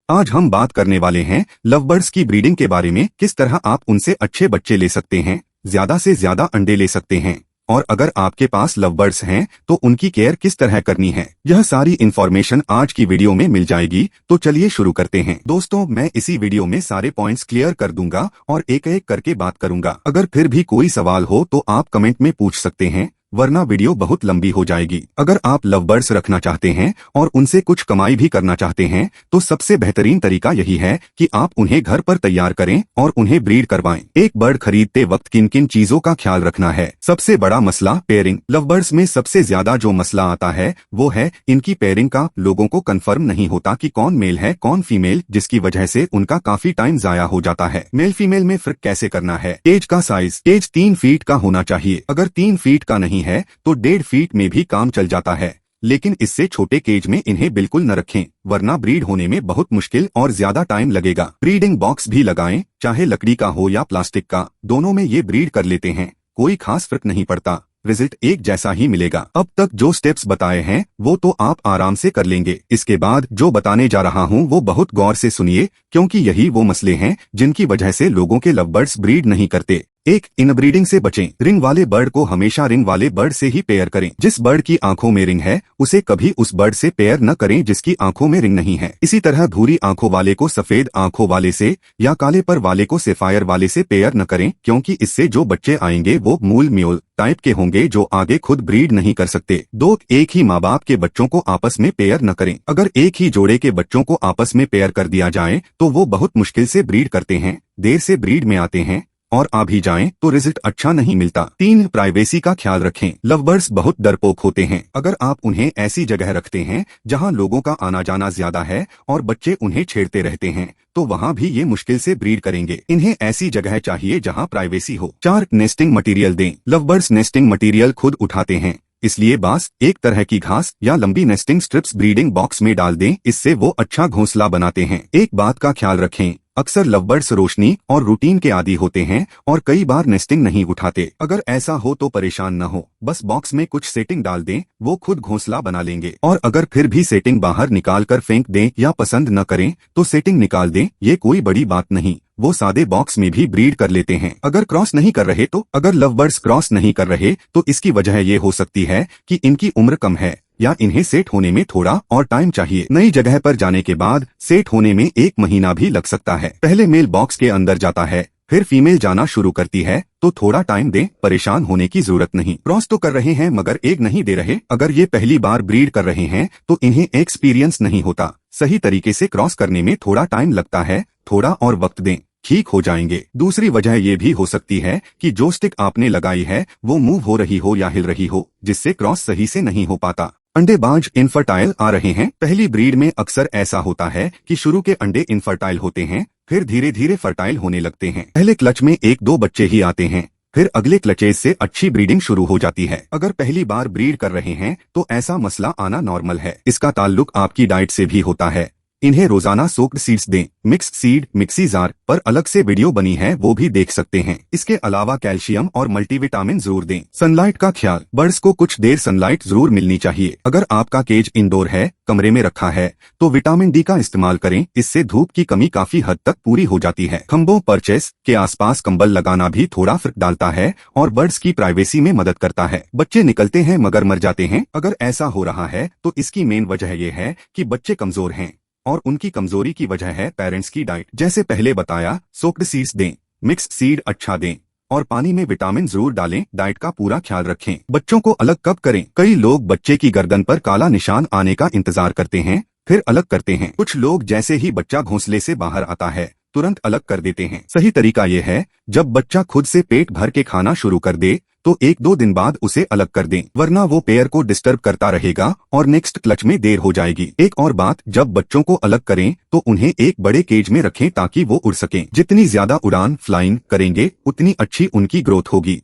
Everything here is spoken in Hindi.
आज हम बात करने वाले हैं लव बर्ड्स की ब्रीडिंग के बारे में, किस तरह आप उनसे अच्छे बच्चे ले सकते हैं, ज्यादा से ज्यादा अंडे ले सकते हैं, और अगर आपके पास लव बर्ड्स हैं तो उनकी केयर किस तरह करनी है। यह सारी इन्फॉर्मेशन आज की वीडियो में मिल जाएगी। तो चलिए शुरू करते हैं। दोस्तों, मैं इसी वीडियो में सारे पॉइंट्स क्लियर कर दूंगा और एक एक करके बात करूंगा। अगर फिर भी कोई सवाल हो तो आप कमेंट में पूछ सकते हैं, वरना वीडियो बहुत लंबी हो जाएगी। अगर आप लव बर्ड्स रखना चाहते हैं और उनसे कुछ कमाई भी करना चाहते हैं तो सबसे बेहतरीन तरीका यही है कि आप उन्हें घर पर तैयार करें और उन्हें ब्रीड करवाएं। एक बर्ड खरीदते वक्त किन किन चीजों का ख्याल रखना है। सबसे बड़ा मसला पेयरिंग। लव बर्ड्स में सबसे ज्यादा जो मसला आता है वो है इनकी पेयरिंग का। लोगों को कंफर्म नहीं होता कि कौन मेल है कौन फीमेल, जिसकी वजह से उनका काफी टाइम जाया हो जाता है। मेल फीमेल में फर्क कैसे करना है। केज का साइज। केज 3 फीट का होना चाहिए। अगर 3 फीट का नहीं है तो 1.5 फीट में भी काम चल जाता है, लेकिन इससे छोटे केज में इन्हें बिल्कुल न रखें, वरना ब्रीड होने में बहुत मुश्किल और ज्यादा टाइम लगेगा। ब्रीडिंग बॉक्स भी लगाएं, चाहे लकड़ी का हो या प्लास्टिक का, दोनों में ये ब्रीड कर लेते हैं, कोई खास फर्क नहीं पड़ता, रिजल्ट एक जैसा ही मिलेगा। अब तक जो स्टेप्स बताए हैं वो तो आप आराम से कर लेंगे। इसके बाद जो बताने जा रहा हूँ वो बहुत गौर से सुनिए, क्योंकि यही वो मसले हैं जिनकी वजह से लोगों के लव बर्ड्स ब्रीड नहीं करते। 1. इनब्रीडिंग से बचें। रिंग वाले बर्ड को हमेशा रिंग वाले बर्ड से ही पेयर करें। जिस बर्ड की आंखों में रिंग है उसे कभी उस बर्ड से पेयर न करें जिसकी आंखों में रिंग नहीं है। इसी तरह भूरी आंखों वाले को सफेद आंखों वाले से या काले पर वाले को सेफायर वाले से पेयर न करें, क्योंकि इससे जो बच्चे आएंगे वो मूल म्यूल टाइप के होंगे जो आगे खुद ब्रीड नहीं कर सकते। 2. एक ही माँ बाप के बच्चों को आपस में पेयर न करें। अगर एक ही जोड़े के बच्चों को आपस में पेयर कर दिया जाए तो वो बहुत मुश्किल से ब्रीड करते हैं, देर से ब्रीड में आते हैं, और आ भी जाएं तो रिजल्ट अच्छा नहीं मिलता। 3. प्राइवेसी का ख्याल रखें। लव बर्ड्स बहुत डरपोक होते हैं। अगर आप उन्हें ऐसी जगह रखते हैं जहां लोगों का आना जाना ज्यादा है और बच्चे उन्हें छेड़ते रहते हैं तो वहां भी ये मुश्किल से ब्रीड करेंगे। इन्हें ऐसी जगह चाहिए जहां प्राइवेसी हो। 4. नेस्टिंग मटेरियल दें। लव बर्ड्स नेस्टिंग मटेरियल खुद उठाते हैं, इसलिए बांस, एक तरह की घास या लंबी नेस्टिंग स्ट्रिप्स ब्रीडिंग बॉक्स में डाल दें, इससे वो अच्छा घोंसला बनाते हैं। एक बात का ख्याल रखें, अक्सर लव बर्ड्स रोशनी और रूटीन के आदी होते हैं और कई बार नेस्टिंग नहीं उठाते। अगर ऐसा हो तो परेशान न हो, बस बॉक्स में कुछ सेटिंग डाल दें, वो खुद घोंसला बना लेंगे। और अगर फिर भी सेटिंग बाहर निकाल कर फेंक दें या पसंद न करें तो सेटिंग निकाल दें, ये कोई बड़ी बात नहीं, वो सादे बॉक्स में भी ब्रीड कर लेते हैं। अगर क्रॉस नहीं कर रहे तो अगर लव बर्ड्स क्रॉस नहीं कर रहे तो इसकी वजह ये हो सकती है कि इनकी उम्र कम है या इन्हें सेट होने में थोड़ा और टाइम चाहिए। नई जगह पर जाने के बाद सेट होने में 1 महीना भी लग सकता है। पहले मेल बॉक्स के अंदर जाता है, फिर फीमेल जाना शुरू करती है, तो थोड़ा टाइम दें, परेशान होने की जरूरत नहीं। क्रॉस तो कर रहे हैं मगर एग नहीं दे रहे। अगर ये पहली बार ब्रीड कर रहे हैं तो इन्हें एक्सपीरियंस नहीं होता। सही तरीके से क्रॉस करने में थोड़ा टाइम लगता है, थोड़ा और वक्त दें, ठीक हो जाएंगे। दूसरी वजह ये भी हो सकती है कि जो स्टिक आपने लगाई है वो मूव हो रही हो या हिल रही हो, जिससे क्रॉस सही से नहीं हो पाता। अंडेबाज इनफर्टाइल आ रहे हैं। पहली ब्रीड में अक्सर ऐसा होता है कि शुरू के अंडे इनफर्टाइल होते हैं, फिर धीरे धीरे फर्टाइल होने लगते हैं। पहले क्लच में 1-2 बच्चे ही आते हैं, फिर अगले क्लचेज से अच्छी ब्रीडिंग शुरू हो जाती है। अगर पहली बार ब्रीड कर रहे हैं तो ऐसा मसला आना नॉर्मल है। इसका ताल्लुक आपकी डाइट से भी होता है। इन्हें रोजाना सोक्ड सीड्स दें। मिक्स्ड सीड मिक्सीजार पर अलग से वीडियो बनी है, वो भी देख सकते हैं। इसके अलावा कैल्शियम और मल्टीविटामिन जरूर दें। सनलाइट का ख्याल। बर्ड्स को कुछ देर सनलाइट जरूर मिलनी चाहिए। अगर आपका केज इंडोर है, कमरे में रखा है, तो विटामिन डी का इस्तेमाल करें, इससे धूप की कमी काफी हद तक पूरी हो जाती है। खंभों परचेस के आसपास कंबल लगाना भी थोड़ा फर्क डालता है और बर्ड्स की प्राइवेसी में मदद करता है। बच्चे निकलते हैं मगर मर जाते हैं। अगर ऐसा हो रहा है तो इसकी मेन वजह यह है कि बच्चे कमजोर हैं और उनकी कमजोरी की वजह है पेरेंट्स की डाइट। जैसे पहले बताया, सोक्ड सीड्स दें, मिक्स्ड सीड अच्छा दें और पानी में विटामिन जरूर डालें। डाइट का पूरा ख्याल रखें। बच्चों को अलग कब करें। कई लोग बच्चे की गर्दन पर काला निशान आने का इंतजार करते हैं, फिर अलग करते हैं। कुछ लोग जैसे ही बच्चा घोंसले से बाहर आता है तुरंत अलग कर देते हैं। सही तरीका यह है, जब बच्चा खुद से पेट भर के खाना शुरू कर दे तो 1-2 दिन बाद उसे अलग कर दें, वरना वो पेयर को डिस्टर्ब करता रहेगा और नेक्स्ट क्लच में देर हो जाएगी। एक और बात, जब बच्चों को अलग करें तो उन्हें एक बड़े केज में रखें ताकि वो उड़ सकें। जितनी ज्यादा उड़ान फ्लाइंग करेंगे उतनी अच्छी उनकी ग्रोथ होगी।